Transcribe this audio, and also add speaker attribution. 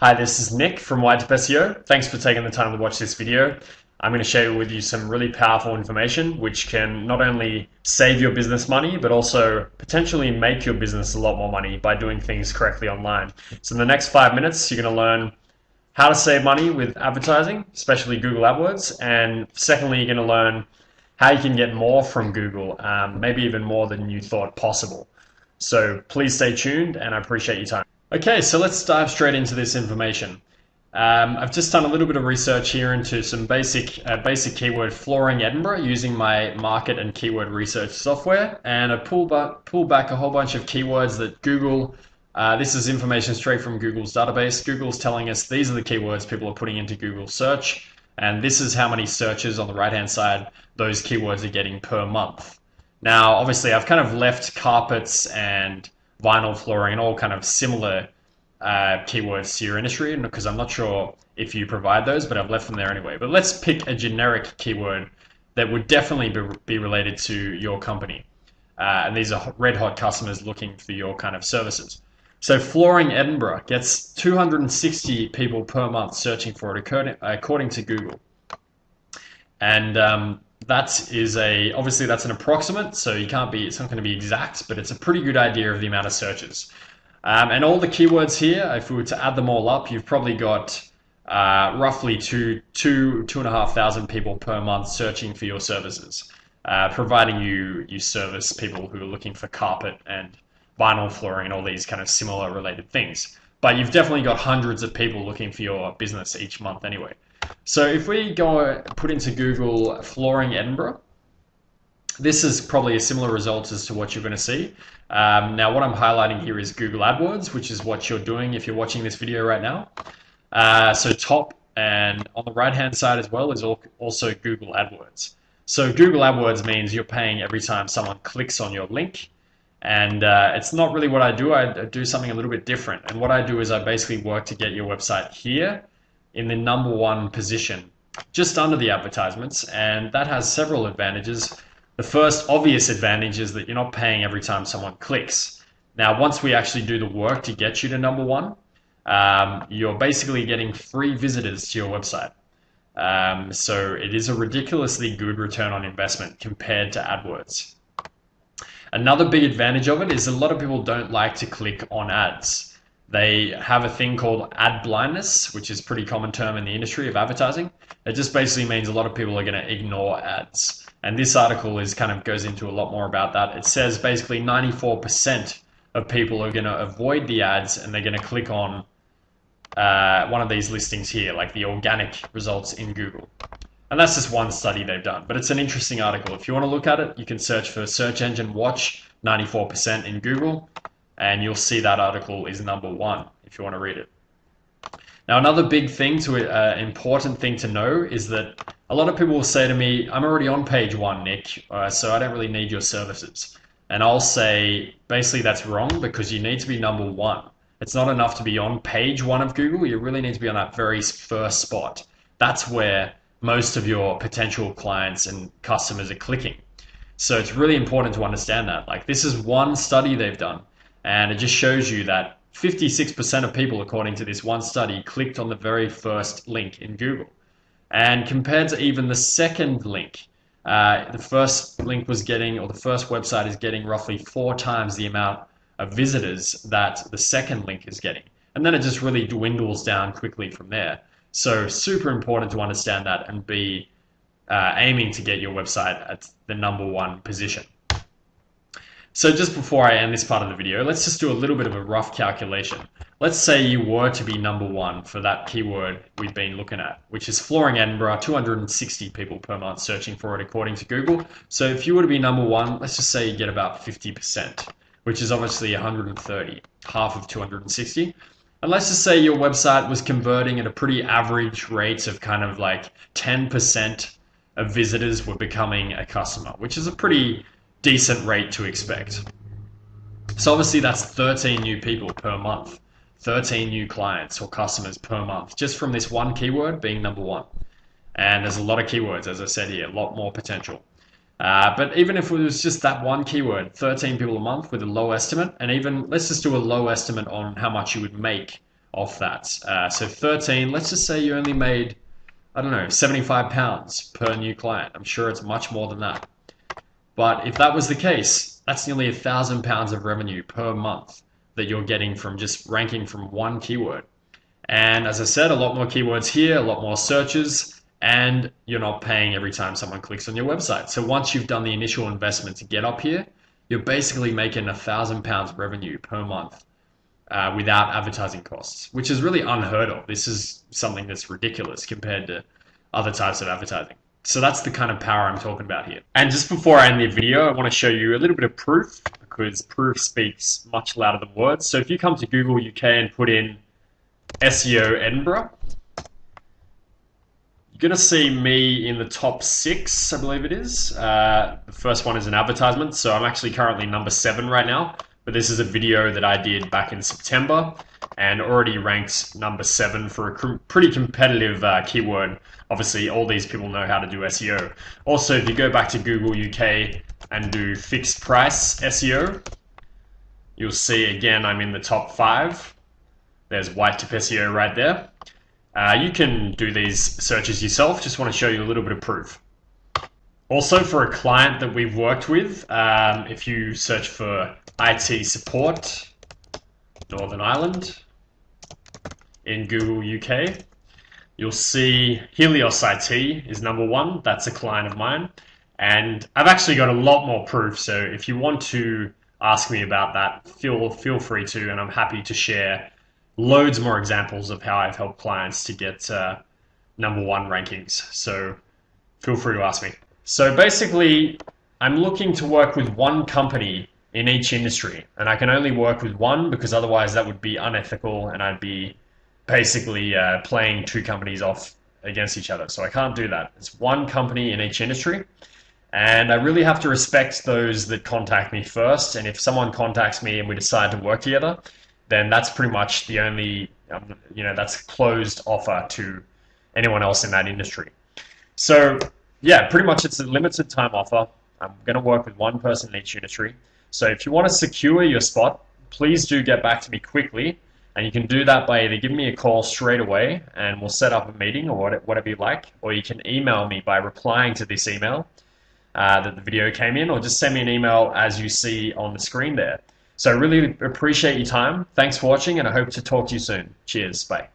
Speaker 1: Hi, this is Nick from Whitetip SEO. Thanks for taking the time to watch this video. I'm going to share with you some really powerful information which can not only save your business money, but also potentially make your business a lot more money by doing things correctly online. So in the next 5 minutes, you're going to learn how to save money with advertising, especially Google Adwords. And secondly, you're going to learn how you can get more from Google, maybe even more than you thought possible. So please stay tuned and I appreciate your time. Okay, so let's dive straight into this information. I've just done a little bit of research here into some basic keyword flooring Edinburgh using my market and keyword research software, and I pulled back a whole bunch of keywords that Google. This is information straight from Google's database. Google's telling us these are the keywords people are putting into Google search, and this is how many searches on the right-hand side those keywords are getting per month. Now, obviously, I've kind of left carpets and vinyl flooring and all kind of similar keywords to your industry because I'm not sure if you provide those, but I've left them there anyway. But let's pick a generic keyword that would definitely be related to your company. And these are red hot customers looking for your kind of services. So Flooring Edinburgh gets 260 people per month searching for it according to Google. And obviously that's an approximate, so it's not going to be exact, but it's a pretty good idea of the amount of searches. And all the keywords here, if we were to add them all up, you've probably got roughly two and a half thousand people per month searching for your services, providing you service people who are looking for carpet and vinyl flooring and all these kind of similar related things. But you've definitely got hundreds of people looking for your business each month anyway. So if we go put into Google Flooring Edinburgh, this is probably a similar result as to what you're going to see. Now what I'm highlighting here is Google AdWords, which is what you're doing if you're watching this video right now. So top and on the right hand side as well is also Google AdWords. So Google AdWords means you're paying every time someone clicks on your link. And it's not really what I do. I do something a little bit different. And what I do is I basically work to get your website here in the #1 position, just under the advertisements. And that has several advantages. The first obvious advantage is that you're not paying every time someone clicks. Now, once we actually do the work to get you to #1, you're basically getting free visitors to your website. So it is a ridiculously good return on investment compared to AdWords. Another big advantage of it is a lot of people don't like to click on ads. They have a thing called ad blindness, which is a pretty common term in the industry of advertising. It just basically means a lot of people are going to ignore ads. And this article goes into a lot more about that. It says basically 94% of people are going to avoid the ads and they're going to click on one of these listings here, like the organic results in Google. And that's just one study they've done, but it's an interesting article. If you want to look at it, you can search for search engine watch 94% in Google, and you'll see that article is #1 if you want to read it. Now, another big thing important thing to know is that a lot of people will say to me, I'm already on page 1, Nick, so I don't really need your services. And I'll say, basically that's wrong because you need to be #1. It's not enough to be on page 1 of Google. You really need to be on that very first spot. That's where most of your potential clients and customers are clicking. So it's really important to understand that. Like, this is one study they've done, and it just shows you that 56% of people, according to this one study, clicked on the very first link in Google. And compared to even the second link, the first link was getting, or the first website is getting roughly 4 times the amount of visitors that the second link is getting. And then it just really dwindles down quickly from there. So super important to understand that and be aiming to get your website at the #1 position. So just before I end this part of the video, let's just do a little bit of a rough calculation. Let's say you were to be #1 for that keyword we've been looking at, which is Flooring Edinburgh, 260 people per month searching for it according to Google. So if you were to be #1, let's just say you get about 50%, which is obviously 130, half of 260. And let's just say your website was converting at a pretty average rate of kind of like 10% of visitors were becoming a customer, which is a pretty decent rate to expect. So obviously that's 13 new people per month, 13 new clients or customers per month, just from this one keyword being #1. And there's a lot of keywords, as I said here, a lot more potential. But even if it was just that one keyword, 13 people a month with a low estimate, and even let's just do a low estimate on how much you would make off that. So 13, let's just say you only made, I don't know, £75 per new client. I'm sure it's much more than that. But if that was the case, that's nearly £1,000 of revenue per month that you're getting from just ranking from one keyword. And as I said, a lot more keywords here, a lot more searches, and you're not paying every time someone clicks on your website. So once you've done the initial investment to get up here, you're basically making £1,000 revenue per month without advertising costs, which is really unheard of. This is something that's ridiculous compared to other types of advertising. So that's the kind of power I'm talking about here. And just before I end the video, I want to show you a little bit of proof, because proof speaks much louder than words. So if you come to Google UK and put in SEO Edinburgh, you're going to see me in the top 6, I believe it is. The first one is an advertisement, so I'm actually currently number 7 right now, but this is a video that I did back in September and already ranks number 7 for a pretty competitive keyword. Obviously, all these people know how to do SEO. Also, if you go back to Google UK and do fixed price SEO, you'll see again I'm in the top 5. There's Whitetip SEO right there. You can do these searches yourself, just want to show you a little bit of proof. Also, for a client that we've worked with, if you search for IT support, Northern Ireland, in Google UK, you'll see Helios IT is number 1. That's a client of mine. And I've actually got a lot more proof, so if you want to ask me about that, feel free to, and I'm happy to share loads more examples of how I've helped clients to get number 1 rankings. So feel free to ask me. So basically, I'm looking to work with one company in each industry, and I can only work with one because otherwise that would be unethical and I'd be basically playing 2 companies off against each other. So I can't do that. It's one company in each industry, and I really have to respect those that contact me first. And if someone contacts me and we decide to work together, then that's pretty much the only, that's closed offer to anyone else in that industry. So yeah, pretty much it's a limited time offer. I'm going to work with one person in each industry. So if you want to secure your spot, please do get back to me quickly. And you can do that by either giving me a call straight away and we'll set up a meeting or whatever you like, or you can email me by replying to this email that the video came in, or just send me an email as you see on the screen there. So I really appreciate your time. Thanks for watching, and I hope to talk to you soon. Cheers. Bye.